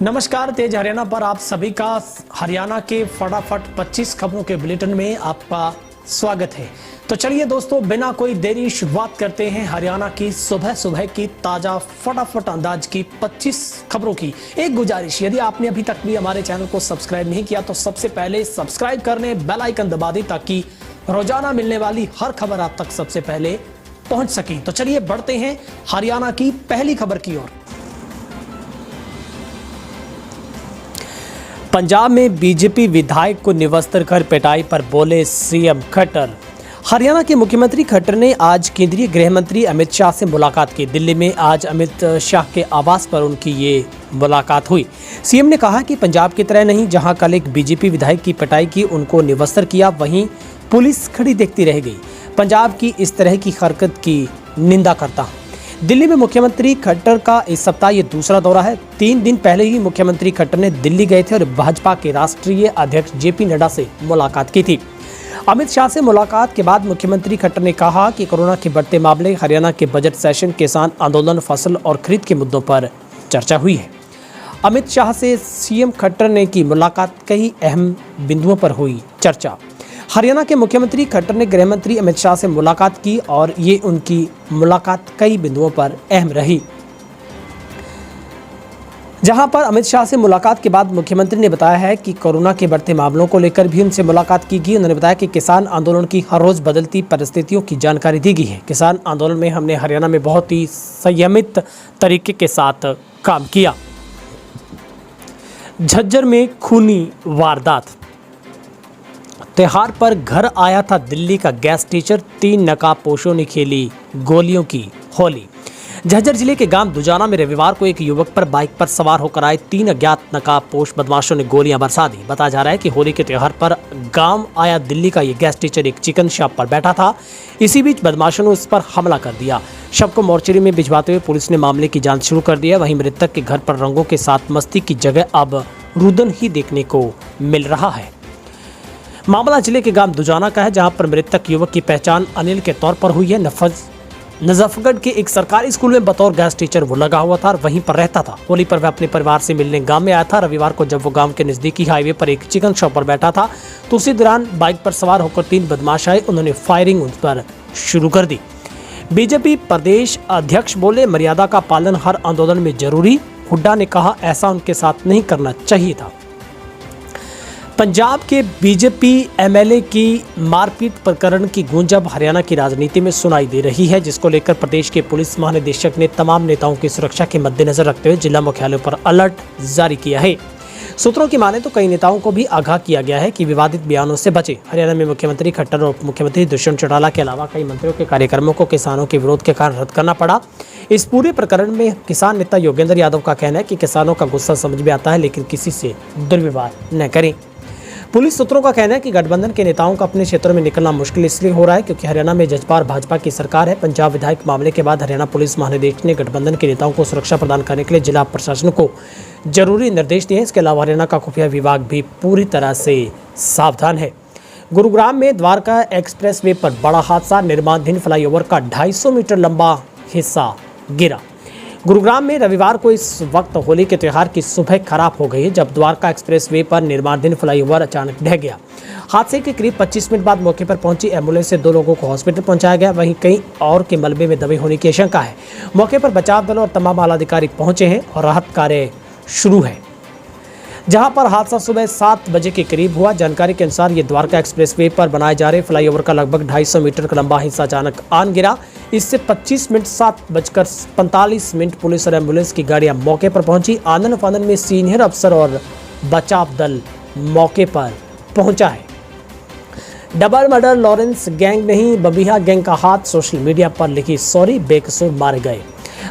नमस्कार, तेज हरियाणा पर आप सभी का हरियाणा के फटाफट 25 खबरों के बुलेटिन में आपका स्वागत है। तो चलिए दोस्तों, बिना कोई देरी शुरुआत करते हैं हरियाणा की सुबह सुबह की ताजा फटाफट अंदाज की 25 खबरों की। एक गुजारिश, यदि आपने अभी तक भी हमारे चैनल को सब्सक्राइब नहीं किया तो सबसे पहले सब्सक्राइब करने, बेल आइकन दबा दें ताकि रोजाना मिलने वाली हर खबर आप तक सबसे पहले पहुंच सके। तो चलिए बढ़ते हैं हरियाणा की पहली खबर की ओर। पंजाब में बीजेपी विधायक को निवस्त्र कर पिटाई पर बोले सीएम खट्टर। हरियाणा के मुख्यमंत्री खट्टर ने आज केंद्रीय गृह मंत्री अमित शाह से मुलाकात की। दिल्ली में आज अमित शाह के आवास पर उनकी ये मुलाकात हुई। सीएम ने कहा कि पंजाब की तरह नहीं, जहां कल एक बीजेपी विधायक की पिटाई की, उनको निवस्त्र किया, वहीं पुलिस खड़ी देखती रह गई। पंजाब की इस तरह की हरकत की निंदा करता हूं। दिल्ली में मुख्यमंत्री खट्टर का इस सप्ताह ये दूसरा दौरा है। 3 दिन पहले ही मुख्यमंत्री खट्टर ने दिल्ली गए थे और भाजपा के राष्ट्रीय अध्यक्ष जेपी नड्डा से मुलाकात की थी। अमित शाह से मुलाकात के बाद मुख्यमंत्री खट्टर ने कहा कि कोरोना के बढ़ते मामले, हरियाणा के बजट सेशन, किसान आंदोलन, फसल और खरीद के मुद्दों पर चर्चा हुई है। अमित शाह से सीएम खट्टर ने की मुलाकात, कई अहम बिंदुओं पर हुई चर्चा। हरियाणा के मुख्यमंत्री खट्टर ने गृह मंत्री अमित शाह से मुलाकात की और ये उनकी मुलाकात कई बिंदुओं पर अहम रही। जहां पर अमित शाह से मुलाकात के बाद मुख्यमंत्री ने बताया है कि कोरोना के बढ़ते मामलों को लेकर भी उनसे मुलाकात की गई। उन्होंने बताया कि किसान आंदोलन की हर रोज बदलती परिस्थितियों की जानकारी दी गई है। किसान आंदोलन में हमने हरियाणा में बहुत ही संयमित तरीके के साथ काम किया। झज्जर में खूनी वारदात। त्योहार पर घर आया था दिल्ली का गैस टीचर, 3 नकाबपोशों ने खेली गोलियों की होली। झज्जर जिले के गांव दुजाना में रविवार को एक युवक पर बाइक पर सवार होकर आए 3 अज्ञात नकाबपोश बदमाशों ने गोलियां बरसा दी। बताया जा रहा है कि होली के त्योहार पर गांव आया दिल्ली का ये गैस टीचर एक चिकन शॉप पर बैठा था। इसी बीच बदमाशों ने उस पर हमला कर दिया। शव को मोर्चरी में भिजवाते हुए पुलिस ने मामले की जाँच शुरू कर दिया। वहीं मृतक के घर पर रंगों के साथ मस्ती की जगह अब रुदन ही देखने को मिल रहा है। मामला जिले के गांव दुजाना का है, जहां पर मृतक युवक की पहचान अनिल के तौर पर हुई है। नजफगढ़ के एक सरकारी स्कूल में बतौर गैस टीचर वो लगा हुआ था और वहीं पर रहता था। होली पर वह अपने परिवार से मिलने गांव में आया था। रविवार को जब वो गांव के नजदीकी हाईवे पर एक चिकन शॉप पर बैठा था तो उसी दौरान बाइक पर सवार होकर 3 बदमाश आए। उन्होंने फायरिंग उन पर शुरू कर दी। बीजेपी प्रदेश अध्यक्ष बोले, मर्यादा का पालन हर आंदोलन में जरूरी। हुड्डा ने कहा, ऐसा उनके साथ नहीं करना चाहिए था। पंजाब के बीजेपी एमएलए की मारपीट प्रकरण की गूंज अब हरियाणा की राजनीति में सुनाई दे रही है, जिसको लेकर प्रदेश के पुलिस महानिदेशक ने तमाम नेताओं की सुरक्षा के मद्देनजर रखते हुए जिला मुख्यालयों पर अलर्ट जारी किया है। सूत्रों की माने तो कई नेताओं को भी आगाह किया गया है कि विवादित बयानों से बचे। हरियाणा में मुख्यमंत्री खट्टर और उप मुख्यमंत्री दुष्यंत चौटाला के अलावा कई मंत्रियों के कार्यक्रमों को किसानों के विरोध के कारण रद्द करना पड़ा। इस पूरे प्रकरण में किसान नेता योगेंद्र यादव का कहना है कि किसानों का गुस्सा समझ में आता है, लेकिन किसी से दुर्व्यवहार न करें। पुलिस सूत्रों का कहना है कि गठबंधन के नेताओं का अपने क्षेत्रों में निकलना मुश्किल इसलिए हो रहा है क्योंकि हरियाणा में जजपा और भाजपा की सरकार है। पंजाब विधायक मामले के बाद हरियाणा पुलिस महानिदेशक ने गठबंधन के नेताओं को सुरक्षा प्रदान करने के लिए जिला प्रशासन को जरूरी निर्देश दिए हैं। इसके अलावा हरियाणा का खुफिया विभाग भी पूरी तरह से सावधान है। गुरुग्राम में द्वारका एक्सप्रेसवे पर बड़ा हादसा। निर्माणाधीन फ्लाईओवर का 250 मीटर लंबा हिस्सा गिरा। गुरुग्राम में रविवार को इस वक्त होली के त्यौहार की सुबह खराब हो गई है, जब द्वारका एक्सप्रेसवे पर निर्माणाधीन फ्लाईओवर अचानक ढह गया। हादसे के करीब 25 मिनट बाद मौके पर पहुंची एम्बुलेंस से 2 लोगों को हॉस्पिटल पहुंचाया गया। वहीं कई और के मलबे में दबे होने की आशंका है। मौके पर बचाव दल और तमाम आला अधिकारी पहुंचे हैं और राहत कार्य शुरू है। जहां पर हादसा सुबह 7 बजे के करीब हुआ। जानकारी के अनुसार ये द्वारका एक्सप्रेसवे पर बनाए जा रहे फ्लाईओवर का लगभग 250 मीटर का लंबा हिस्सा अचानक आन गिरा। इससे 25 मिनट 7:45 पुलिस और एम्बुलेंस की गाड़ियां मौके पर पहुंची। आनन फानन में सीनियर अफसर और बचाव दल मौके पर पहुंचा है। डबल मर्डर लॉरेंस गैंग नहीं, बबिया गैंग का हाथ। सोशल मीडिया पर लिखी सॉरी, बेकसूर मारे गए।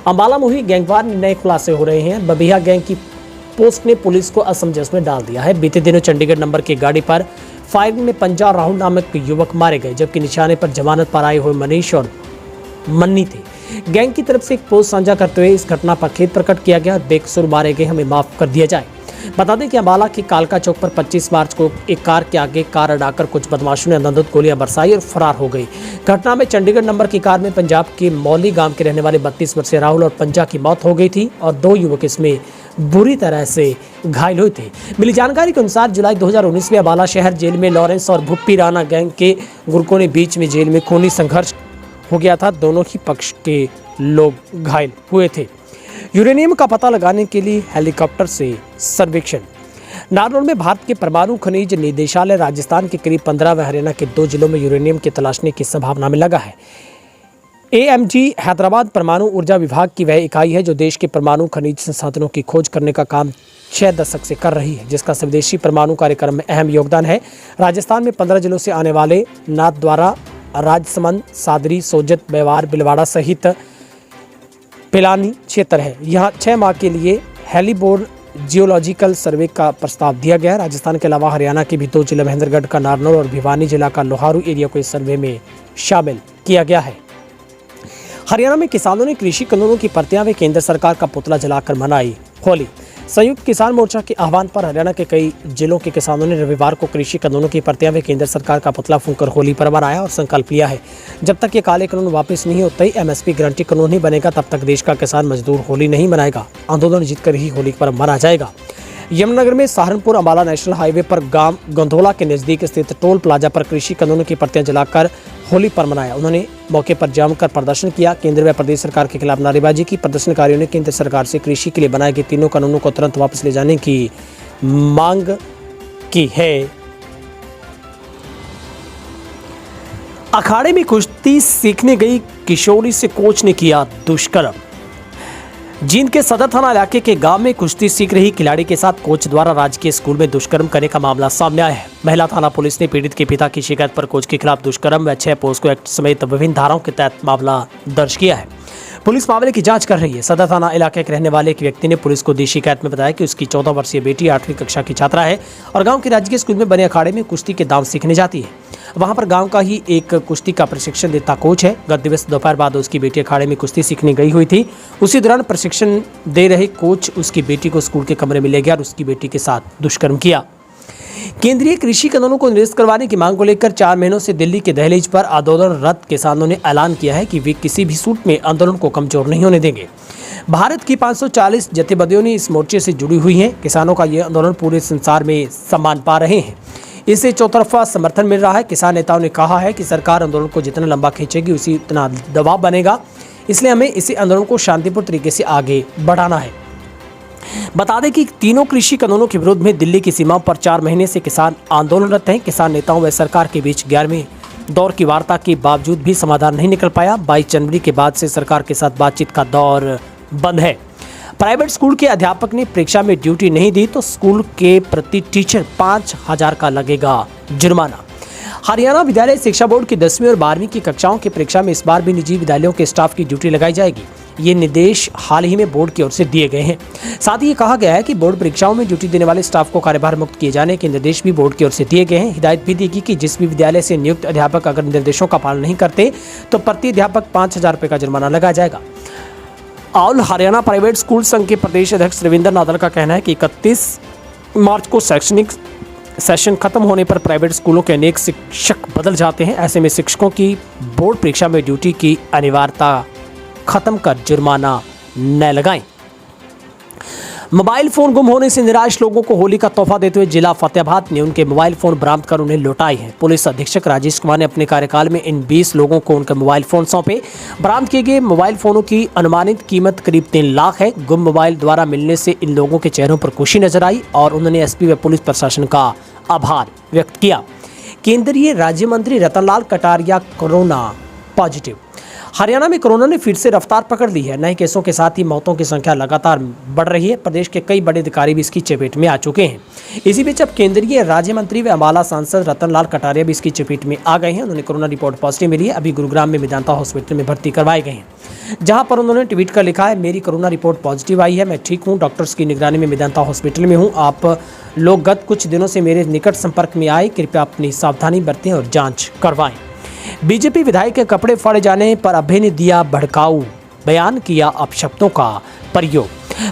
अंबाला में हुई गैंगवार में नए खुलासे हो रहे हैं। बबिया गैंग की पोस्ट ने पुलिस को असमंजस में डाल दिया है। बीते दिनों चंडीगढ़ नंबर की गाड़ी पर फायरिंग में पंजा राहुल नामक युवक मारे गए, जबकि निशाने पर जमानत पर आए हुए मनीष और मन्नी थे। गैंग की तरफ से एक पोस्ट साझा करते हुए इस घटना पर खेद प्रकट किया गया। बेकसूर मारे गए, हमें माफ कर दिया जाए। बता दें कि अंबाला की कालका चौक पर 25 मार्च को एक कार के आगे कार अड़ाकर कुछ बदमाशों ने अंधाधुंध गोलियां बरसाई और फरार हो गई। घटना में चंडीगढ़ नंबर की कार में पंजाब के मौली गांव के रहने वाले 32 वर्षीय राहुल और पंजा की मौत हो गई थी और 2 युवक इसमें बुरी तरह से घायल हुए थे। मिली जानकारी के अनुसार जुलाई 2019 में अम्बाला शहर जेल में लॉरेंस और भुप्पी राणा गैंग के गुर्गों ने बीच में जेल में खूनी संघर्ष हो गया था। दोनों ही पक्ष के लोग घायल हुए थे। यूरेनियम का पता लगाने के लिए हेलीकॉप्टर से सर्वेक्षण। नारनौल में भारत के परमाणु खनिज निदेशालय राजस्थान के करीब 15 व हरियाणा के 2 जिलों में यूरेनियम की तलाशने की संभावना में लगा है। AMG हैदराबाद परमाणु ऊर्जा विभाग की वह इकाई है जो देश के परमाणु खनिज संसाधनों की खोज करने का काम 6 दशक से कर रही है, जिसका स्वदेशी परमाणु कार्यक्रम में अहम योगदान है। राजस्थान में 15 जिलों से आने वाले नाथद्वारा, राजसमंद, सादरी, सोजत, मेवाड़, बिलवाड़ा सहित पिलानी क्षेत्र है। यहाँ 6 माह के लिए हेलीबोर्ड जियोलॉजिकल सर्वे का प्रस्ताव दिया गया है। राजस्थान के अलावा हरियाणा के भी 2 जिले महेंद्रगढ़ का नारनौल और भिवानी जिला का लोहारू एरिया को इस सर्वे में शामिल किया गया है। हरियाणा में किसानों ने कृषि कानूनों की प्रतियां व केंद्र सरकार का पुतला जलाकर मनाई होली। संयुक्त किसान मोर्चा के आह्वान पर हरियाणा के कई जिलों के किसानों ने रविवार को कृषि कानूनों की प्रतियां व केंद्र सरकार का पुतला फूंककर होली पर्व मनाया और संकल्प लिया है, जब तक ये काले कानून वापस नहीं होते, MSP गारंटी कानून नहीं बनेगा, तब तक देश का किसान मजदूर होली नहीं मनाएगा। आंदोलन जीतकर ही होली पर्व मनाया जाएगा। यमुनानगर में सहारनपुर अम्बाला नेशनल हाईवे पर गांव गंधोला के नजदीक स्थित टोल प्लाजा पर कृषि कानूनों की प्रतियां जलाकर होली पर्व मनाया। उन्होंने मौके पर जमकर प्रदर्शन किया। केंद्र व प्रदेश सरकार के खिलाफ नारेबाजी की। प्रदर्शनकारियों ने केंद्र सरकार से कृषि के लिए बनाए गए तीनों कानूनों को तुरंत वापस ले जाने की मांग की है। अखाड़े में कुश्ती सीखने गई किशोरी से कोच ने किया दुष्कर्म। जींद के सदर थाना इलाके के गांव में कुश्ती सीख रही खिलाड़ी के साथ कोच द्वारा राजकीय स्कूल में दुष्कर्म करने का मामला सामने आया है। महिला थाना पुलिस ने पीड़ित के पिता की शिकायत पर कोच के खिलाफ दुष्कर्म व 6 पोस्को एक्ट समेत विभिन्न धाराओं के तहत मामला दर्ज किया है। पुलिस मामले की जांच कर रही है। सदर थाना इलाके के रहने वाले एक व्यक्ति ने पुलिस को दी शिकायत में बताया कि उसकी 14 वर्षीय बेटी 8वीं कक्षा की छात्रा है और गांव के राजकीय स्कूल में बने अखाड़े में कुश्ती के दांव सीखने जाती है। वहां पर गांव का ही एक कुश्ती का प्रशिक्षण देता कोच है। गत दिवस दोपहर बाद उसकी बेटी अखाड़े में कुश्ती सीखने गई हुई थी। उसी दौरान प्रशिक्षण दे रहे कोच उसकी बेटी को स्कूल के कमरे में ले गया और उसकी बेटी के साथ दुष्कर्म किया। केंद्रीय कृषि कानूनों को निरस्त करवाने की मांग को लेकर 4 महीनों से दिल्ली के दहलीज पर आंदोलनरत किसानों ने ऐलान किया है कि वे किसी भी सूरत में आंदोलन को कमजोर नहीं होने देंगे। भारत की 540 जथेबंदियों ने इस मोर्चे से जुड़ी हुई हैं। किसानों का यह आंदोलन पूरे संसार में सम्मान पा रहे हैं। इससे चौतरफा समर्थन मिल रहा है। किसान नेताओं ने कहा है कि सरकार आंदोलन को जितना लंबा खींचेगी उसी उतना दबाव बनेगा, इसलिए हमें इसी आंदोलन को शांतिपूर्ण तरीके से आगे बढ़ाना है। बता दें कि तीनों कृषि कानूनों के विरोध में दिल्ली की सीमाओं पर 4 महीने से किसान आंदोलनरत हैं। किसान नेताओं व सरकार के बीच 11वें दौर की वार्ता के बावजूद भी समाधान नहीं निकल पाया। 22 जनवरी के बाद से सरकार के साथ बातचीत का दौर बंद है। प्राइवेट स्कूल के अध्यापक ने परीक्षा में ड्यूटी नहीं दी तो स्कूल के प्रति टीचर 5,000 का लगेगा जुर्माना। हरियाणा विद्यालय शिक्षा बोर्ड की 10वीं और 12वीं की कक्षाओं की परीक्षा में इस बार भी निजी विद्यालयों के स्टाफ की ड्यूटी लगाई जाएगी। ये निर्देश हाल ही में बोर्ड की ओर से दिए गए हैं। साथ ही ये कहा गया है कि बोर्ड परीक्षाओं में ड्यूटी देने वाले स्टाफ को कार्यभार मुक्त किए जाने के निर्देश भी बोर्ड की ओर से दिए गए हैं। हिदायत भी दी गई कि जिस भी विद्यालय से नियुक्त अध्यापक अगर निर्देशों का पालन नहीं करते तो प्रति अध्यापक 5,000 रुपये का जुर्माना लगाया जाएगा। ऑल हरियाणा प्राइवेट स्कूल संघ के प्रदेश अध्यक्ष रविंद्र नादल का कहना है कि 31 मार्च को शैक्षणिक सेशन खत्म होने पर प्राइवेट स्कूलों के अनेक शिक्षक बदल जाते हैं। ऐसे में शिक्षकों की बोर्ड परीक्षा में ड्यूटी की अनिवार्यता खत्म कर जुर्माना न लगाएं। मोबाइल फोन गुम होने से निराश लोगों को होली का तोहफा देते हुए जिला फतेहाबाद ने उनके मोबाइल फोन बरामद कर उन्हें लौटाए हैं। पुलिस अधीक्षक राजेश कुमार ने अपने कार्यकाल में इन 20 लोगों को उनके मोबाइल फोन सौंपे। बरामद किए गए मोबाइल फोनों की अनुमानित कीमत करीब 3 लाख है। गुम मोबाइल द्वारा मिलने से इन लोगों के चेहरों पर खुशी नजर आई और उन्होंने एसपी व पुलिस प्रशासन का आभार व्यक्त किया। केंद्रीय राज्य मंत्री रतनलाल कटारिया कोरोना पॉजिटिव। हरियाणा में कोरोना ने फिर से रफ्तार पकड़ ली है। नए केसों के साथ ही मौतों की संख्या लगातार बढ़ रही है। प्रदेश के कई बड़े अधिकारी भी इसकी चपेट में आ चुके हैं। इसी बीच अब केंद्रीय राज्य मंत्री व अम्बाला सांसद रतनलाल कटारिया भी इसकी चपेट में आ गए हैं। उन्होंने कोरोना रिपोर्ट पॉजिटिव मिली है। अभी गुरुग्राम में मेदांता हॉस्पिटल में भर्ती करवाए गए हैं, जहां पर उन्होंने ट्वीट कर लिखा है, मेरी कोरोना रिपोर्ट पॉजिटिव आई है, मैं ठीक हूँ, डॉक्टर्स की निगरानी में मेदांता हॉस्पिटल में हूँ। आप लोग गत कुछ दिनों से मेरे निकट संपर्क में आए, कृपया अपनी सावधानी बरतें और जाँच करवाएं। बीजेपी विधायक के कपड़े फाड़े जाने पर अभय ने दिया भड़काऊ बयान, किया अपशब्दों का प्रयोग।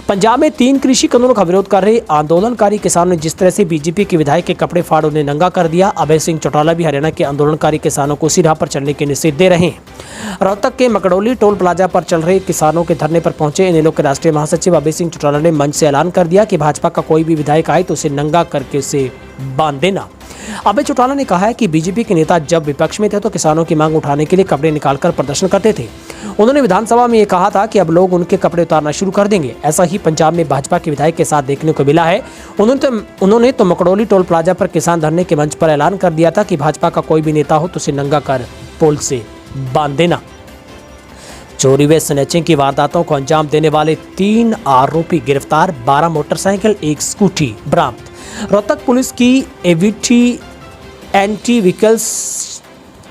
पंजाब में 3 कृषि कानूनों का विरोध कर रहे आंदोलनकारी किसानों ने जिस तरह से बीजेपी के विधायक के कपड़े फाड़ उन्हें नंगा कर दिया, अभय सिंह चौटाला भी हरियाणा के आंदोलनकारी किसानों को उसी राह पर चलने के निर्देश दे रहे हैं। रोहतक के मकड़ोली टोल प्लाजा पर चल रहे किसानों के धरने पर पहुंचे इनेलो के राष्ट्रीय महासचिव अभय सिंह चौटाला ने मंच से ऐलान कर दिया कि भाजपा का कोई भी विधायक आए तो उसे नंगा करके उसे बांध देना। अभय चौटाला ने कहा है कि बीजेपी के नेता जब विपक्ष में थे तो किसानों की मांग उठाने के लिए कपड़े निकालकर प्रदर्शन करते थे। उन्होंने विधानसभा में ये कहा था कि अब लोग उनके कपड़े उतारना शुरू कर देंगे। ऐसा ही पंजाब में भाजपा के विधायक के साथ देखने को मिला है। उन्होंने तो मकड़ोली टोल प्लाजा पर किसान धरने के मंच पर ऐलान कर दिया था कि भाजपा का कोई भी नेता हो तो उसे नंगा कर पोल से बांध देना। चोरी व स्नैचिंग की वारदातों को अंजाम देने वाले 3 आरोपी गिरफ्तार, 12 मोटरसाइकिल, 1 स्कूटी बरामद। रोहतक पुलिस की एवीटी एंटी व्हीकल्स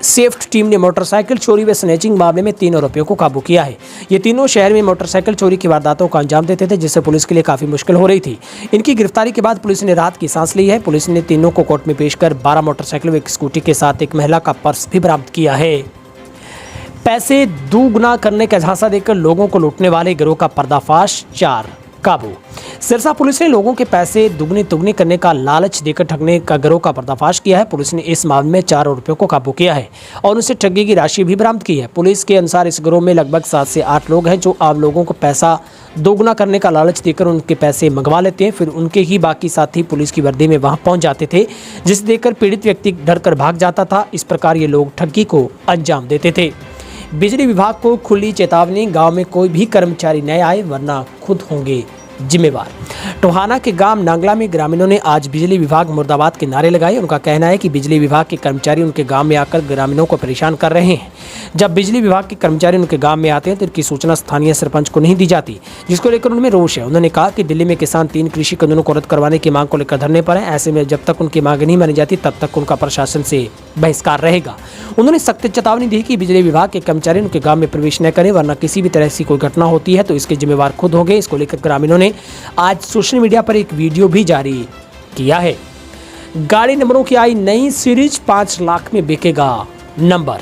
सेफ्ट टीम ने मोटरसाइकिल चोरी व स्नैचिंग मामले में 3 आरोपियों को काबू किया है। ये तीनों शहर में मोटरसाइकिल चोरी की वारदातों को अंजाम देते थे, जिससे पुलिस के लिए काफी मुश्किल हो रही थी। इनकी गिरफ्तारी के बाद पुलिस ने राहत की सांस ली है। पुलिस ने तीनों को कोर्ट में पेश कर 12 मोटरसाइकिल व 1 स्कूटी के साथ एक महिला का पर्स भी बरामद किया है। पैसे दोगुना करने का झांसा देकर लोगों को लूटने वाले गिरोह का पर्दाफाश, 4 काबू। सिरसा पुलिस ने लोगों के पैसे दुगनी तुगनी करने का लालच देकर ठगने का गिरोह का पर्दाफाश किया है। पुलिस ने इस मामले में 4 आरोपियों को काबू किया है और उनसे ठगी की राशि भी बरामद की है। पुलिस के अनुसार इस गिरोह में लगभग 7 से 8 लोग हैं जो आम लोगों को पैसा दोगुना करने का लालच देकर उनके पैसे मंगवा लेते हैं। फिर उनके ही बाकी साथी पुलिस की वर्दी में वहां पहुंच जाते थे, जिसे देखकर पीड़ित व्यक्ति डरकर भाग जाता था। इस प्रकार ये लोग ठगी को अंजाम देते थे। बिजली विभाग को खुली चेतावनी, गांव में कोई भी कर्मचारी न आए वरना खुद होंगे जिम्मेवार। टोहाना के गांव नांगला में ग्रामीणों ने आज बिजली विभाग मुर्दाबाद के नारे लगाए। उनका कहना है कि बिजली विभाग के कर्मचारी उनके गांव में आकर ग्रामीणों को परेशान कर रहे हैं। जब बिजली विभाग के कर्मचारी उनके गांव में आते हैं तो इनकी सूचना स्थानीय सरपंच को नहीं दी जाती, जिसको लेकर उनमें रोष है। उन्होंने कहा कि दिल्ली में किसान 3 कृषि कानूनों को रद्द करवाने की मांग को लेकर धरने पर है। ऐसे में जब तक उनकी मांग नहीं मानी जाती तब तक उनका प्रशासन से बहिष्कार रहेगा। उन्होंने सख्त चेतावनी दी कि बिजली विभाग के कर्मचारी उनके गांव में प्रवेश न करें, वरना किसी भी तरह से कोई घटना होती है तो इसके जिम्मेवार खुद होंगे। इसको लेकर ग्रामीणों ने आज सोशल मीडिया पर एक वीडियो भी जारी किया है। गाड़ी नंबरों की आई नई सीरीज, 5 लाख में बिकेगा नंबर।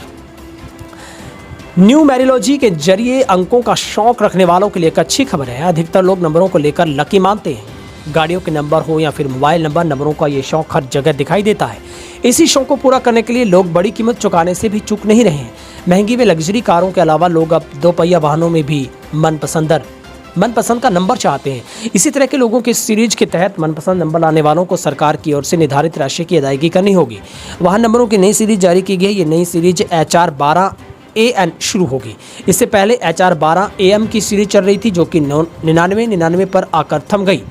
न्यूमेरोलॉजी के जरिए अंकों का शौक रखने वालों के लिए एक अच्छी खबर है। अधिकतर लोग नंबरों को लेकर लकी मानते हैं। गाड़ियों के नंबर हो या फिर मोबाइल नंबर, नंबरों का ये शौक हर जगह दिखाई देता है। इसी शौक को पूरा करने के लिए लोग बड़ी कीमत चुकाने से भी चूक नहीं रहे हैं। महंगी व लग्जरी कारों के अलावा लोग अब 2 पहिया वाहनों में भी मनपसंद का नंबर चाहते हैं। इसी तरह के लोगों के सीरीज के तहत मनपसंद नंबर लाने वालों को सरकार की ओर से निर्धारित राशि की अदायगी करनी होगी। वाहन नंबरों की नई सीरीज जारी की गई है। ये नई सीरीज HR12 AM शुरू होगी। इससे पहले HR12 AM की सीरीज चल रही थी, जो कि 99 पर आकर थम गई।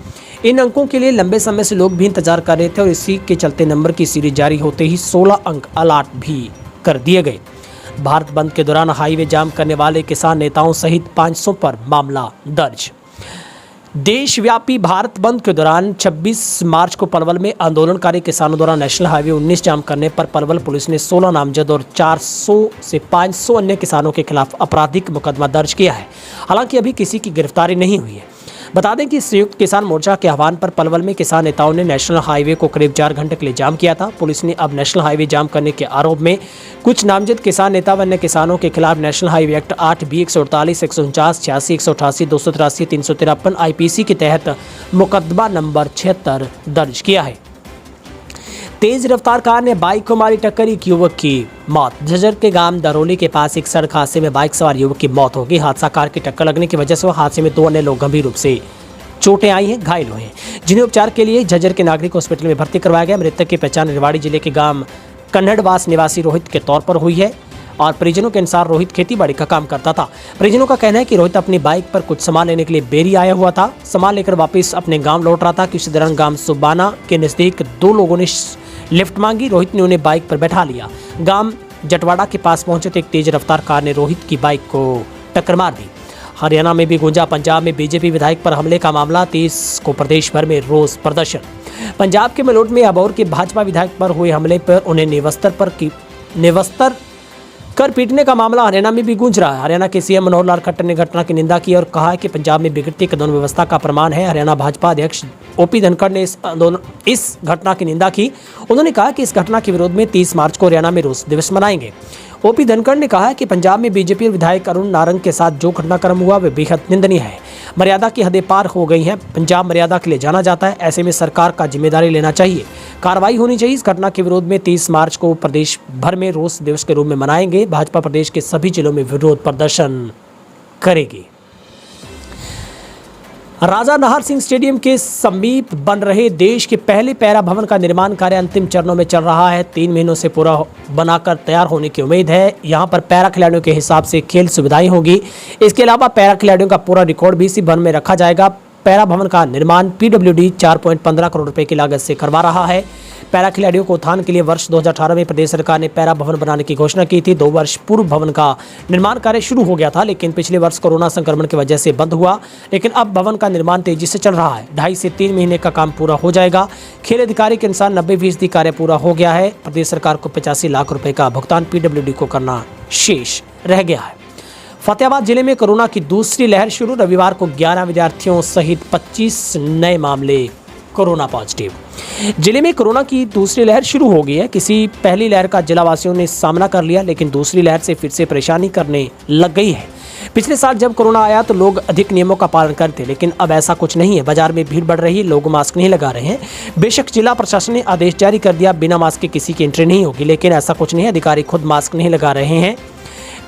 इन अंकों के लिए लंबे समय से लोग भी इंतजार कर रहे थे और इसी के चलते नंबर की सीरीज जारी होते ही 16 अंक अलॉट भी कर दिए गए। भारत बंद के दौरान हाईवे जाम करने वाले किसान नेताओं सहित 500 पर मामला दर्ज। देशव्यापी भारत बंद के दौरान 26 मार्च को पलवल में आंदोलनकारी किसानों द्वारा नेशनल हाईवे 19 जाम करने पर पलवल पुलिस ने 16 नामजद और 400 से 500 अन्य किसानों के खिलाफ आपराधिक मुकदमा दर्ज किया है। हालांकि अभी किसी की गिरफ्तारी नहीं हुई है। बता दें कि संयुक्त किसान मोर्चा के आह्वान पर पलवल में किसान नेताओं ने नेशनल हाईवे को करीब 4 घंटे के लिए जाम किया था। पुलिस ने अब नेशनल हाईवे जाम करने के आरोप में कुछ नामजद किसान नेता व अन्य किसानों के खिलाफ national highway act 8B 148 149 86 188 283 353 IPC के तहत मुकदमा नंबर 76 दर्ज किया है। तेज रफ्तार कार ने बाइक को मारी टक्कर, एक युवक की मौत। झज्जर के गांव दरोली के पास एक सड़क हादसे में बाइक सवार युवक की मौत हो गई। हादसा कार की टक्कर लगने की वजह से हादसे में 2 अन्य लोग गंभीर रूप से चोटें आई हैं, घायल हुए हैं, जिन्हें उपचार के लिए झज्जर के नागरिक हॉस्पिटल में भर्ती करवाया गया। मृतक की पहचान रेवाड़ी जिले के गांव कन्नड़वास निवासी रोहित के तौर पर हुई है और परिजनों के अनुसार रोहित खेतीबाड़ी का काम करता था। परिजनों का कहना है कि रोहित अपनी बाइक पर कुछ सामान लेने के लिए बेरी आया हुआ था। सामान लेकर वापस अपने गांव लौट रहा था कि उसी दौरान गांव सुबाना के नजदीक 2 लोगों ने लिफ्ट मांगी। रोहित ने उन्हें बाइक पर बैठा लिया। गांव जटवाड़ा के पास पहुंचे तो एक तेज रफ्तार कार ने रोहित की बाइक को टक्कर मार दी। हरियाणा में भी गूंजा पंजाब में बीजेपी विधायक पर हमले का मामला। 30 को प्रदेश भर में रोष प्रदर्शन। पंजाब के मलोट में अबोर के भाजपा विधायक पर हुए हमले पर उन्हें निवस्तर कर पीटने का मामला हरियाणा में भी गूंज रहा है। हरियाणा के सीएम मनोहर लाल खट्टर ने घटना की निंदा की और कहा है कि पंजाब में बिगड़ती कानून व्यवस्था का प्रमाण है। हरियाणा भाजपा अध्यक्ष OP धनखड़ ने इस घटना की निंदा की। उन्होंने कहा कि इस घटना के विरोध में 30 मार्च को हरियाणा में रोष दिवस मनाएंगे। OP धनखड़ ने कहा कि पंजाब में बीजेपी विधायक अरुण नारंग के साथ जो घटनाक्रम हुआ वह बेहद निंदनीय है। मर्यादा की हदें पार हो गई हैं। पंजाब मर्यादा के लिए जाना जाता है, ऐसे में सरकार का जिम्मेदारी लेना चाहिए, कार्रवाई होनी चाहिए। इस घटना के विरोध में 30 मार्च को प्रदेश भर में रोष दिवस के रूप में मनाएंगे। भाजपा प्रदेश के सभी जिलों में विरोध प्रदर्शन करेगी। राजा नाहर सिंह स्टेडियम के समीप बन रहे देश के पहले पैरा भवन का निर्माण कार्य अंतिम चरणों में चल रहा है। 3 महीनों से पूरा बनाकर तैयार होने की उम्मीद है। यहां पर पैरा खिलाड़ियों के हिसाब से खेल सुविधाएं होगी। इसके अलावा पैरा खिलाड़ियों का पूरा रिकॉर्ड भी इसी भवन में रखा जाएगा। पैरा भवन का निर्माण PWD 4.15 करोड़ रुपए की लागत से करवा रहा है। पैरा खिलाड़ियों को उत्थान के लिए वर्ष 2018 में प्रदेश सरकार ने पैरा भवन बनाने की घोषणा की थी। 2 वर्ष पूर्व भवन का निर्माण कार्य शुरू हो गया था, लेकिन पिछले वर्ष कोरोना संक्रमण की वजह से बंद हुआ। लेकिन अब भवन का निर्माण तेजी से चल रहा है। 2.5 से 3 महीने का काम पूरा हो जाएगा। खेल अधिकारी के अनुसार 90% कार्य पूरा हो गया है। प्रदेश सरकार को 85 लाख रुपए का भुगतान PWD को करना शेष रह गया है। फतेहाबाद जिले में कोरोना की दूसरी लहर शुरू। रविवार को 11 विद्यार्थियों सहित 25 नए मामले कोरोना पॉजिटिव। जिले में कोरोना की दूसरी लहर शुरू हो गई है। किसी पहली लहर का जिलावासियों ने सामना कर लिया, लेकिन दूसरी लहर से फिर से परेशानी करने लग गई है। पिछले साल जब कोरोना आया तो लोग अधिक नियमों का पालन करते, लेकिन अब ऐसा कुछ नहीं है। बाजार में भीड़ बढ़ रही है, लोग मास्क नहीं लगा रहे हैं। बेशक जिला प्रशासन ने आदेश जारी कर दिया बिना मास्क के किसी की एंट्री नहीं होगी, लेकिन ऐसा कुछ नहीं है। अधिकारी खुद मास्क नहीं लगा रहे हैं।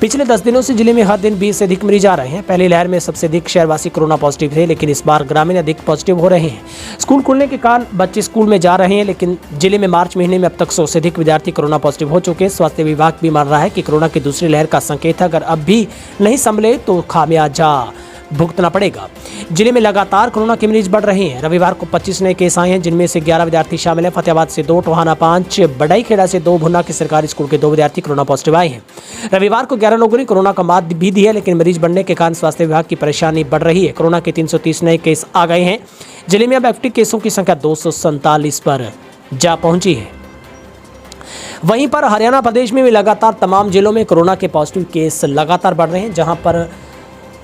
पिछले 10 दिनों से जिले में हर दिन 20 से अधिक मरीज आ रहे हैं। पहली लहर में सबसे अधिक शहरवासी कोरोना पॉजिटिव थे, लेकिन इस बार ग्रामीण अधिक पॉजिटिव हो रहे हैं। स्कूल खुलने के कारण बच्चे स्कूल में जा रहे हैं, लेकिन जिले में मार्च महीने में अब तक 100 से अधिक विद्यार्थी कोरोना पॉजिटिव हो चुके हैं। स्वास्थ्य विभाग भी मान रहा है कि कोरोना की दूसरी लहर का संकेत है। अगर अब भी नहीं संभले तो खामियाजा भुगतना पड़ेगा। जिले में लगातार कोरोना के मरीज बढ़ रहे हैं। रविवार को 25 नए केस आए हैं, जिनमें से 11 विद्यार्थी शामिल हैं। फतेहाबाद से 2, टोहाना 5, बड़ाईखेड़ा से 2, भुन्ना के सरकारी स्कूल के 2 विद्यार्थी कोरोना पॉजिटिव आए हैं। रविवार को 11 लोगों ने कोरोना का मात भी दी है, लेकिन मरीज बढ़ने के कारण स्वास्थ्य विभाग की परेशानी बढ़ रही है। कोरोना के 330 नए केस आ गए हैं। जिले में अब एक्टिव केसों की संख्या 247 पर जा पहुंची है। वहीं पर हरियाणा प्रदेश में भी लगातार तमाम जिलों में कोरोना के पॉजिटिव केस लगातार बढ़ रहे हैं, जहां पर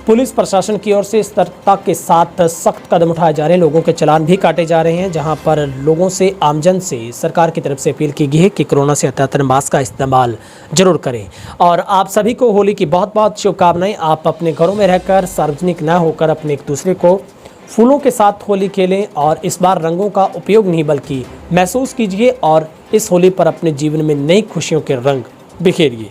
पुलिस प्रशासन की ओर से सतर्कता के साथ सख्त कदम उठाए जा रहे हैं। लोगों के चालान भी काटे जा रहे हैं, जहां पर लोगों से आमजन से सरकार की तरफ से अपील की गई है कि कोरोना से हथियार मास्क का इस्तेमाल जरूर करें। और आप सभी को होली की बहुत बहुत शुभकामनाएं। आप अपने घरों में रहकर सार्वजनिक न होकर अपने एक दूसरे को फूलों के साथ होली खेलें, और इस बार रंगों का उपयोग नहीं बल्कि महसूस कीजिए और इस होली पर अपने जीवन में नई खुशियों के रंग बिखेरिए।